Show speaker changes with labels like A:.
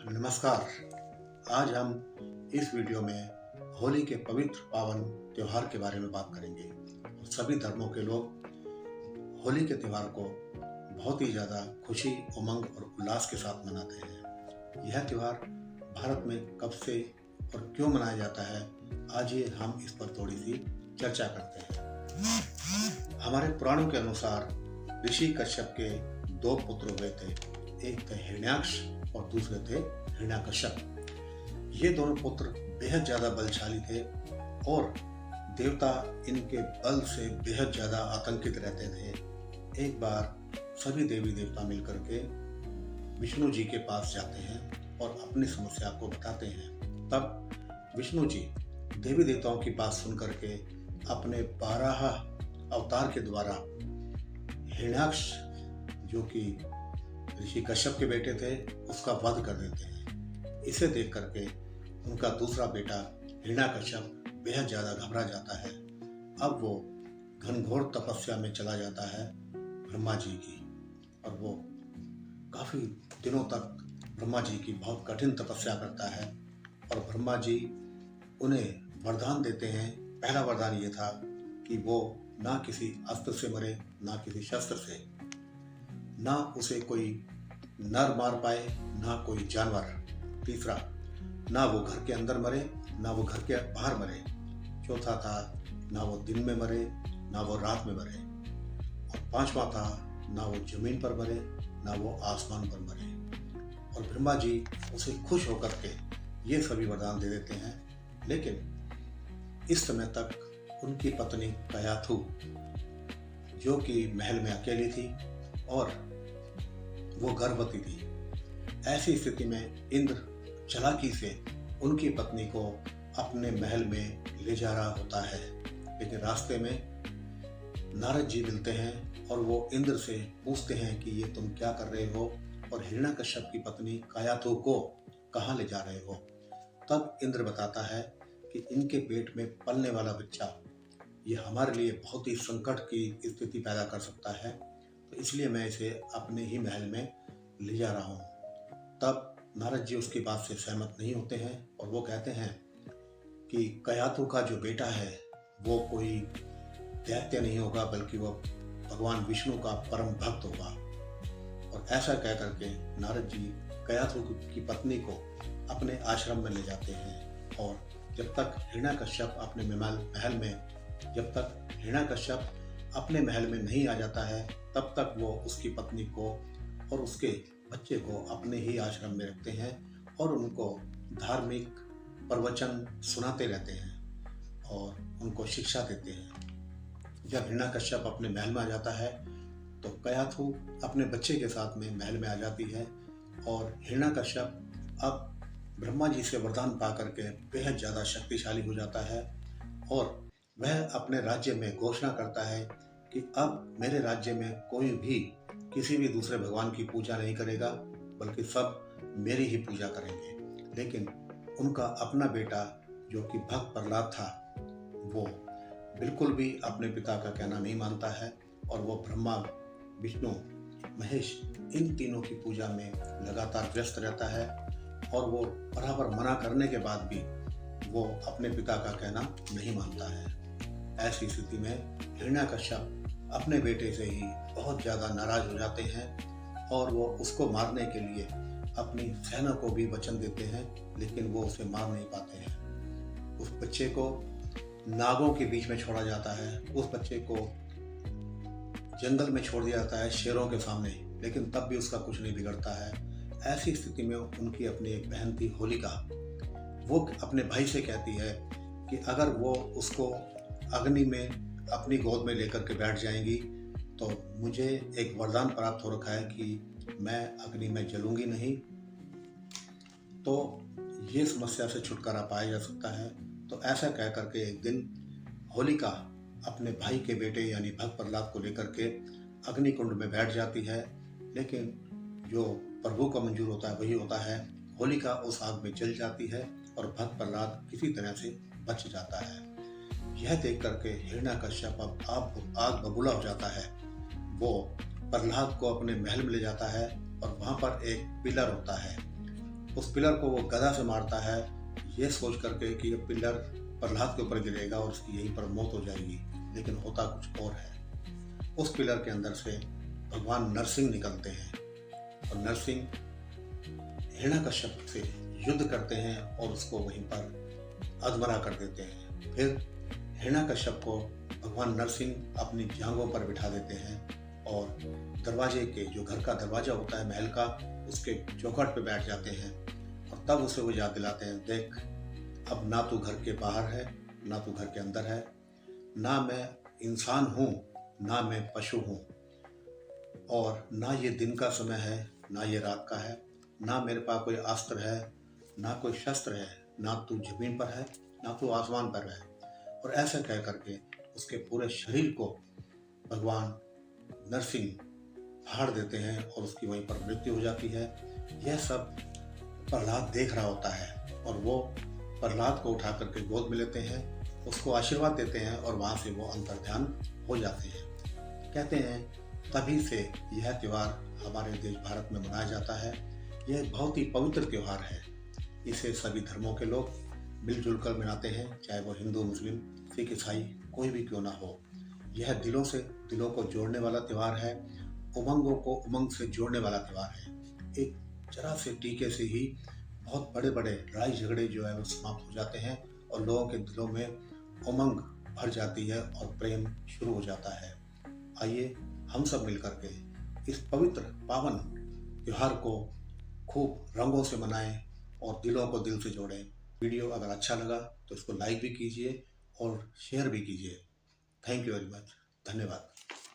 A: नमस्कार। आज हम इस वीडियो में होली के पवित्र पावन त्योहार के बारे में बात करेंगे। सभी धर्मों के लोग होली के त्यौहार को बहुत ही ज़्यादा खुशी, उमंग और उल्लास के साथ मनाते हैं। यह त्यौहार भारत में कब से और क्यों मनाया जाता है, आज ये हम इस पर थोड़ी सी चर्चा करते हैं। हमारे पुराणों के अनुसार ऋषि कश्यप के दो पुत्र हुए थे, एक थे हिरण्याक्ष और दूसरे थे हिरण्यकश्यप। ये दोनों पुत्र बेहद ज्यादा बलशाली थे और देवता इनके बल से बेहद ज्यादा आतंकित रहते थे। एक बार सभी देवी देवता मिलकर के विष्णु जी के पास जाते हैं और अपनी समस्या को बताते हैं। तब विष्णु जी देवी देवताओं की बात सुनकर के अपने 12 अवतार के द्वारा हिरण्याक्ष, जो कि ऋषि कश्यप के बेटे थे, उसका वध कर देते हैं। इसे देख करके उनका दूसरा बेटा हिरण्यकश्यप बेहद ज्यादा घबरा जाता है। अब वो घनघोर तपस्या में चला जाता है ब्रह्मा जी की, और वो काफी दिनों तक ब्रह्मा जी की बहुत कठिन तपस्या करता है। और ब्रह्मा जी उन्हें वरदान देते हैं। पहला वरदान ये था कि वो ना किसी अस्त्र से मरे, ना किसी शस्त्र से, ना उसे कोई नर मार पाए, ना कोई जानवर। तीसरा, ना वो घर के अंदर मरे, ना वो घर के बाहर मरे। चौथा था, ना वो दिन में मरे, ना वो रात में मरे। और पांचवा था, ना वो जमीन पर मरे, ना वो आसमान पर मरे। और ब्रह्मा जी उसे खुश होकर के ये सभी वरदान दे देते हैं। लेकिन इस समय तक उनकी पत्नी कयाथू, जो कि महल में अकेली थी और वो गर्भवती थी, ऐसी स्थिति में इंद्र चालाकी से उनकी पत्नी को अपने महल में ले जा रहा होता है। लेकिन रास्ते में नारद जी मिलते हैं और वो इंद्र से पूछते हैं कि ये तुम क्या कर रहे हो और हिरण्यकश्यप की पत्नी कयाथू को कहाँ ले जा रहे हो। तब इंद्र बताता है कि इनके पेट में पलने वाला बच्चा ये हमारे लिए बहुत ही संकट की स्थिति पैदा कर सकता है, तो इसलिए मैं इसे अपने ही महल में ले जा रहा हूँ। तब नारद जी उसकी बात से सहमत नहीं होते हैं और वो कहते हैं कि कयाथू का जो बेटा है वो कोई दैत्य नहीं होगा, बल्कि वो भगवान विष्णु का परम भक्त होगा। और ऐसा कह करके नारद जी कयाथू की पत्नी को अपने आश्रम में ले जाते हैं। और जब तक हिरण्यकश्यप अपने महल में नहीं आ जाता है, तब तक वो उसकी पत्नी को और उसके बच्चे को अपने ही आश्रम में रखते हैं और उनको धार्मिक प्रवचन सुनाते रहते हैं और उनको शिक्षा देते हैं। जब हिरण्यकश्यप अपने महल में आ जाता है तो कयाथू अपने बच्चे के साथ में महल में आ जाती है। और हिरण्यकश्यप अब ब्रह्मा जी से वरदान पा करके बेहद ज़्यादा शक्तिशाली हो जाता है और वह अपने राज्य में घोषणा करता है कि अब मेरे राज्य में कोई भी किसी भी दूसरे भगवान की पूजा नहीं करेगा, बल्कि सब मेरी ही पूजा करेंगे। लेकिन उनका अपना बेटा, जो कि भक्त प्रहलाद था, वो बिल्कुल भी अपने पिता का कहना नहीं मानता है और वो ब्रह्मा, विष्णु, महेश, इन तीनों की पूजा में लगातार व्यस्त रहता है। और वो बराबर मना करने के बाद भी वो अपने पिता का कहना नहीं मानता है। ऐसी स्थिति में हिरण्यकश्यप अपने बेटे से ही बहुत ज़्यादा नाराज हो जाते हैं और वो उसको मारने के लिए अपनी सेना को भी वचन देते हैं, लेकिन वो उसे मार नहीं पाते हैं। उस बच्चे को नागों के बीच में छोड़ा जाता है, उस बच्चे को जंगल में छोड़ दिया जाता है शेरों के सामने, लेकिन तब भी उसका कुछ नहीं बिगड़ता है। ऐसी स्थिति में उनकी अपनी एक बहन थी होलिका, वो अपने भाई से कहती है कि अगर वो उसको अग्नि में अपनी गोद में लेकर के बैठ जाएंगी तो मुझे एक वरदान प्राप्त हो रखा है कि मैं अग्नि में जलूंगी नहीं, तो ये समस्या से छुटकारा पाया जा सकता है। तो ऐसा कह करके एक दिन होलिका अपने भाई के बेटे यानी भक्त प्रहलाद को लेकर के अग्निकुंड में बैठ जाती है। लेकिन जो प्रभु को मंजूर होता है वही होता है। होलिका उस आग में जल जाती है और भक्त प्रहलाद किसी तरह से बच जाता है। यह देख करके हिरण्यकश्यप अब आग बबूला हो जाता है। वो प्रहलाद को अपने महल में ले जाता है और वहां पर एक पिलर होता है उस पिलर को वो गदा से मारता है, ये सोच करके कि ये पिलर प्रहलाद के ऊपर गिरेगा और उसकी यहीं पर मौत हो जाएगी, लेकिन होता कुछ और है। उस पिलर के अंदर से भगवान नरसिंह निकलते हैं और नरसिंह हिरण्यकश्यप से युद्ध करते हैं और उसको वहीं पर अधमरा कर देते हैं। फिर हिरण्यकश्यप को भगवान नरसिंह अपनी जांघों पर बिठा देते हैं और दरवाजे के, जो घर का दरवाजा होता है महल का, उसके चौखट पे बैठ जाते हैं और तब उसे वो याद दिलाते हैं, देख अब ना तू घर के बाहर है, ना तू घर के अंदर है, ना मैं इंसान हूँ, ना मैं पशु हूँ, और ना ये दिन का समय है, ना ये रात का है, ना मेरे पास कोई अस्त्र है, ना कोई शस्त्र है, ना तू जमीन पर है, ना तू आसमान पर है। और ऐसा कह करके उसके पूरे शरीर को भगवान नरसिंह फाड़ देते हैं और उसकी वहीं पर मृत्यु हो जाती है। यह सब प्रहलाद देख रहा होता है और वो प्रहलाद को उठा करके गोद में लेते हैं, उसको आशीर्वाद देते हैं और वहाँ से वो अंतर्ध्यान हो जाते हैं। कहते हैं तभी से यह त्यौहार हमारे देश भारत में मनाया जाता है। यह बहुत ही पवित्र त्यौहार है। इसे सभी धर्मों के लोग मिलजुल कर मनाते हैं, चाहे वो हिंदू, मुस्लिम, सिख, ईसाई कोई भी क्यों ना हो। यह दिलों से दिलों को जोड़ने वाला त्यौहार है, उमंगों को उमंग से जोड़ने वाला त्यौहार है। एक जरा से टीके से ही बहुत बड़े बड़े लड़ाई झगड़े जो है वो समाप्त हो जाते हैं और लोगों के दिलों में उमंग भर जाती है और प्रेम शुरू हो जाता है। आइए हम सब मिलकर के इस पवित्र पावन त्यौहार को खूब रंगों से मनाएं और दिलों को दिल से जोड़ें। वीडियो अगर अच्छा लगा तो इसको लाइक भी कीजिए और शेयर भी कीजिए। Thank you very much. धन्यवाद।